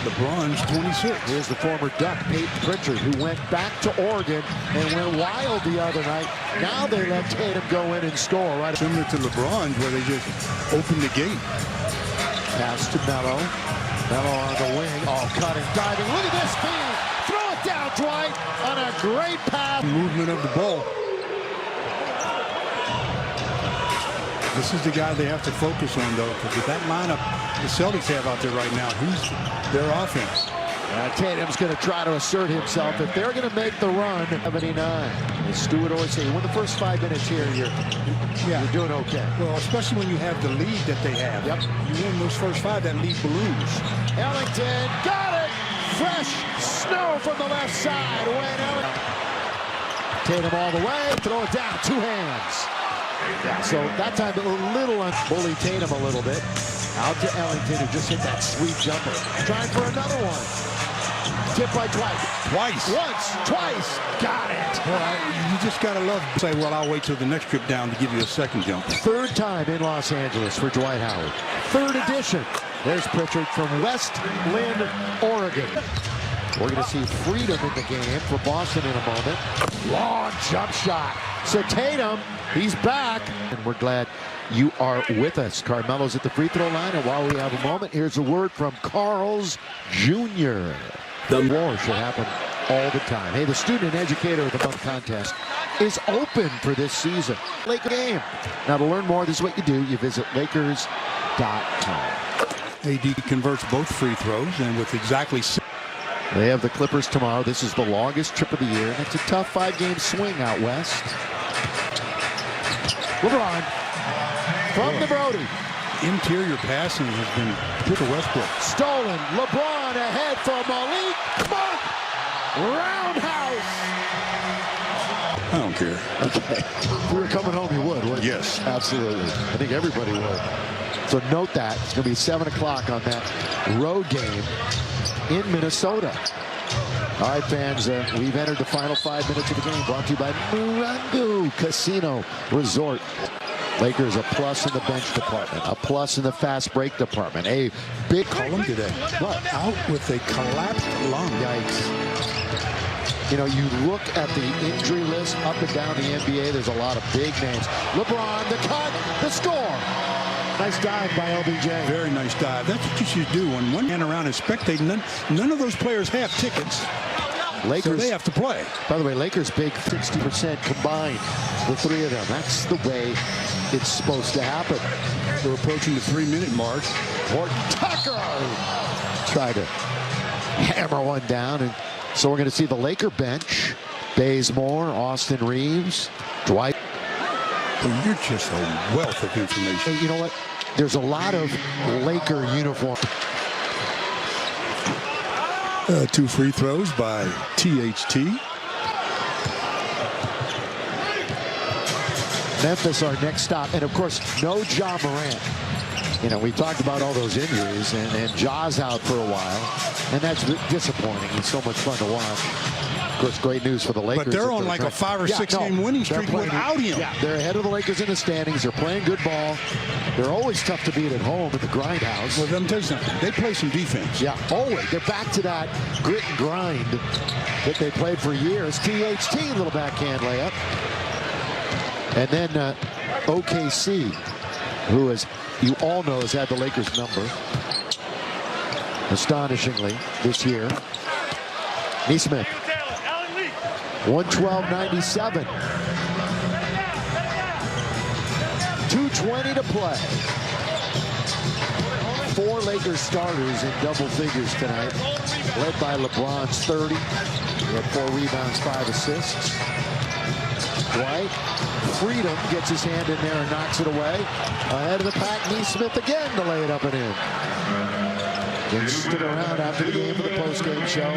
LeBron's 26. Here's the former Duck, Peyton Pritchard, who went back to Oregon and went wild the other night. Now they let Tatum go in and score. Right, similar to LeBron's, where they just opened the gate. Pass to Melo. Melo on the wing. Oh, cutting, diving. Look at this feed. Throw it down, Dwight, on a great pass. Movement of the ball. This is the guy they have to focus on, though, because with that lineup the Celtics have out there right now, he's their offense. Tatum's going to try to assert himself if they're going to make the run. 79. As Stewart always say, you win the first 5 minutes here, you're doing okay. Well, especially when you have the lead that they have. Yep. You win those first 5, that lead balloons. Ellington got it. Fresh snow from the left side. Wayne Ellington. Tatum all the way. Throw it down. 2 hands. Yeah, so that time a little bully Tatum a little bit. Out to Ellington, who just hit that sweet jumper. Trying for another one. Tip by Dwight. Twice. Once, twice. Got it. Well, you just got to love to say, well, I'll wait till the next trip down to give you a second jump. Third time in Los Angeles for Dwight Howard. Third edition. There's Pritchard from West Lynn, Oregon. We're going to see freedom in the game for Boston in a moment. Long jump shot. So Tatum, he's back. And we're glad you are with us. Carmelo's at the free throw line. And while we have a moment, here's a word from Carl's Jr. The war should happen all the time. Hey, the Student and Educator of the Month contest is open for this season. Laker game. Now, to learn more, this is what you do. You visit Lakers.com. AD converts both free throws, and with exactly 6. They have the Clippers tomorrow. This is the longest trip of the year, and it's a tough 5-game swing out west. LeBron from the Brody. Interior passing has been to the Westbrook. Stolen. LeBron ahead for Malik Monk. Roundhouse. I don't care. Okay. If we were coming home, you would, wouldn't you? Yes. Absolutely. I think everybody would. So note that. It's going to be 7 o'clock on that road game in Minnesota. All right, fans, we've entered the final 5 minutes of the game, brought to you by Morongo Casino Resort. Lakers a plus in the bench department, a plus in the fast break department, a big Column today. What? Out with a collapsed lung. Yikes. You know, you look at the injury list up and down the NBA, there's a lot of big names. LeBron, the cut, the score. Nice dive by LBJ. Very nice dive. That's what you should do when one man around is spectating. None of those players have tickets. Lakers, so they have to play. By the way, Lakers big 60% combined, the 3 of them. That's the way it's supposed to happen. We're approaching the 3-minute mark. Horton Tucker tried to hammer one down, and so we're going to see the Laker bench. Bazemore, Austin Reeves, Dwight. Well, you're just a wealth of information. Hey, you know what? There's a lot of Laker uniform. 2 free throws by THT. Memphis, our next stop. And, of course, no Ja Morant. You know, we talked about all those injuries, and Ja's out for a while. And that's disappointing. It's so much fun to watch. Of course, great news for the Lakers. But they're on like a 5 or 6 game winning streak without him. Yeah, they're ahead of the Lakers in the standings. They're playing good ball. They're always tough to beat at home at the grindhouse. Well, let me tell you something. They play some defense. Yeah, always. They're back to that grit and grind that they played for years. THT, little backhand layup. And then OKC, who, as you all know, has had the Lakers number, astonishingly, this year. Neesmith. 112.97. 2:20 to play. 4 Lakers starters in double figures tonight, led by LeBron's 30. He had 4 rebounds, 5 assists. Dwight, freedom, gets his hand in there and knocks it away. Ahead of the pack, Neesmith again to lay it up and in. Then stick around after the game for the postgame show.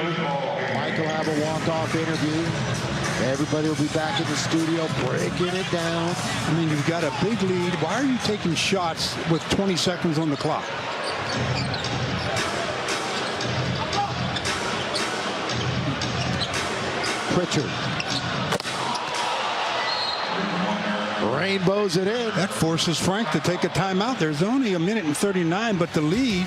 Mike will have a walk-off interview. Everybody will be back in the studio breaking it down. I mean, you've got a big lead. Why are you taking shots with 20 seconds on the clock? Pritchard. rainbows it in. That forces Frank to take a timeout. There's only a minute and 39, but the lead.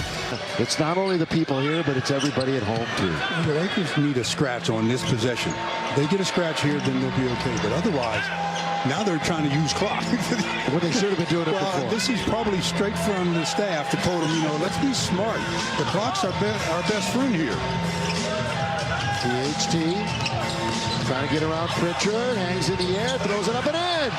It's not only the people here, but it's everybody at home, too. The Lakers need a scratch on this possession. They get a scratch here, then they'll be okay. But otherwise, now they're trying to use clock. Well, they should have been doing it well, before. This is probably straight from the staff that told them, let's be smart. The clock's our best friend here. THT trying to get around Pritchard, hangs in the air, throws it up and in.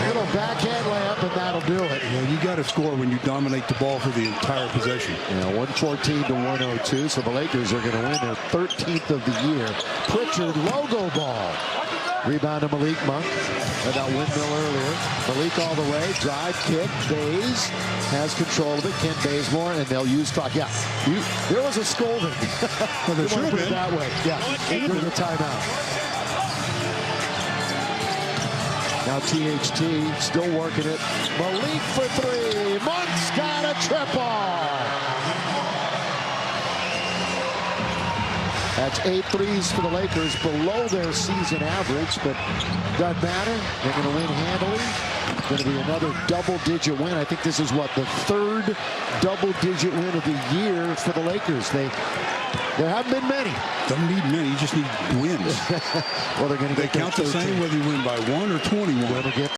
Little backhand layup, and that'll do it. Yeah, you got to score when you dominate the ball for the entire possession. Yeah, 114 to 102, so the Lakers are going to win their 13th of the year. Pritchard, logo ball. Rebound to Malik Monk. I got windmill earlier. Malik all the way. Drive, kick. Bays has control of it. Ken Bazemore, and they'll use clock. Yeah, there was a scolding. Well, there should have put it been. that way. Yeah, during the timeout. Now THT still working it. Malik for three. Monk's got a triple. That's 8 threes for the Lakers, below their season average, but doesn't matter. They're going to win handily. Going to be another double-digit win. I think this is what, the third double-digit win of the year for the Lakers. There haven't been many. Don't need many, you just need wins. Well, they're going to They count the same whether you win by 1 or 21.